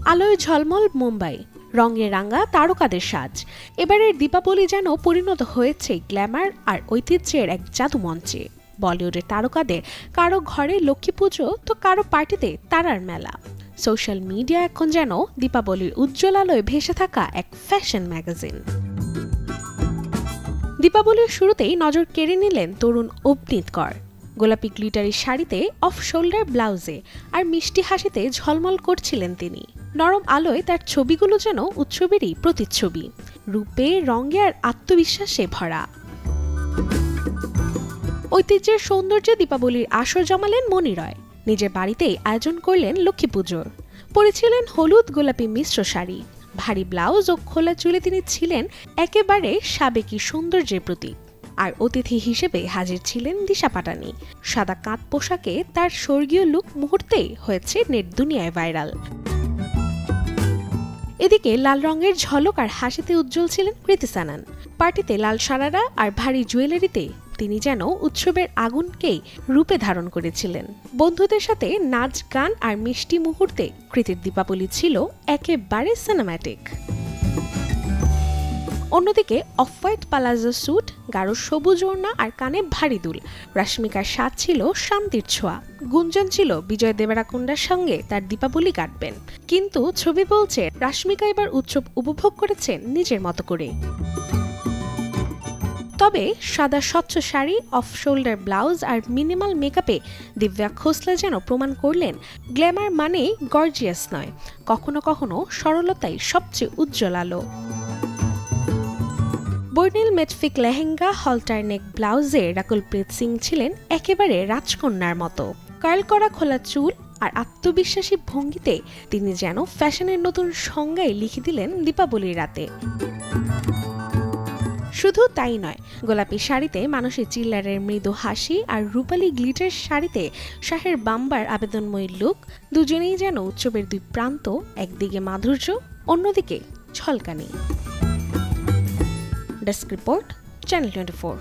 আলোয় ঝলমল মুম্বাই, রঙে রাঙা তারকাদের সাজ। এবারের দীপাবলি যেন পরিণত হয়েছে গ্ল্যামার আর ঐতিহ্যের এক জাদুমঞ্চে। বলিউডের তারকাদের কারো ঘরে লক্ষ্মী পুজো, তো কারো পার্টিতে তারার মেলা। সোশ্যাল মিডিয়া এখন যেন দীপাবলির উজ্জ্বল আলোয় ভেসে থাকা এক ফ্যাশন ম্যাগাজিন। দীপাবলির শুরুতেই নজর কেড়ে নিলেন তরুণ অভিনীত কর। গোলাপি গ্লিটারি শাড়িতে, অফ শোল্ডার ব্লাউজে আর মিষ্টি হাসিতে ঝলমল করছিলেন তিনি। নরম আলোয় তার ছবিগুলো যেন উৎসবেরই প্রতিচ্ছবি, রূপে, রঙে আর আত্মবিশ্বাসে ভরা। ঐতিহ্যের সৌন্দর্যে দীপাবলির আসর জমালেন মনি রয়। নিজের বাড়িতেই আয়োজন করলেন লক্ষ্মী পুজোর। পরেছিলেন হলুদ গোলাপি মিশ্র শাড়ি, ভারী ব্লাউজ ও খোলা চুলে তিনি ছিলেন একেবারে সাবেকি সৌন্দর্যের প্রতীক। আর অতিথি হিসেবে হাজির ছিলেন দিশা পাটানি। সাদা কাঁধ পোশাকে তার স্বর্গীয় লুক মুহূর্তেই হয়েছে নেট দুনিয়ায় ভাইরাল। এদিকে লাল রঙের ঝলক আর হাসিতে উজ্জ্বল ছিলেন কৃতি সানন। পার্টিতে লাল সারারা আর ভারী জুয়েলারিতে তিনি যেন উৎসবের আগুনকেই রূপে ধারণ করেছিলেন। বন্ধুদের সাথে নাচ, গান আর মিষ্টি মুহূর্তে কৃতির দীপাবলি ছিল একেবারে সিনেম্যাটিক। অন্যদিকে অফ হোয়াইট পালাজো স্যুট, গাঢ় সবুজ ওড়না আর কানে ভারী দুল। রাশ্মিকার স্বাদ ছিল শান্তির ছোঁয়া। গুঞ্জন ছিল বিজয় দেবরাকোন্ডার সঙ্গে তার দীপাবলি কাটবেন। কিন্তু ছবি বলছে রাশ্মিকা এবার উৎসব উপভোগ করেছেন নিজের মতো করে। তবে সাদা স্বচ্ছ শাড়ি, অফ শোল্ডার ব্লাউজ আর মিনিমাল মেকআপে দিব্যা খোসলা যেন প্রমাণ করলেন গ্ল্যামার মানেই গর্জিয়াস নয়, কখনো কখনো সরলতাই সবচেয়ে উজ্জ্বল আলো। বর্ণিল মেটফিক লেহেঙ্গা, হলটারনেক ব্লাউজে রাকুলপ্রীত সিং ছিলেন একেবারে রাজকন্যার মতো। কার্ল করা খোলা চুল আর আত্মবিশ্বাসী ভঙ্গিতে তিনি যেন ফ্যাশনের নতুন সংজ্ঞাই লিখে দিলেন দীপাবলির রাতে। শুধু তাই নয়, গোলাপি শাড়িতে মানসী চিল্লারের মৃদু হাসি আর রূপালী গ্লিটার শাড়িতে শাহের বাম্বার আবেদনময়ী লুক, দুজনেই যেন উৎসবের দুই প্রান্ত, একদিকে মাধুর্য, অন্যদিকে ঝলকানি। Desk report, channel 24।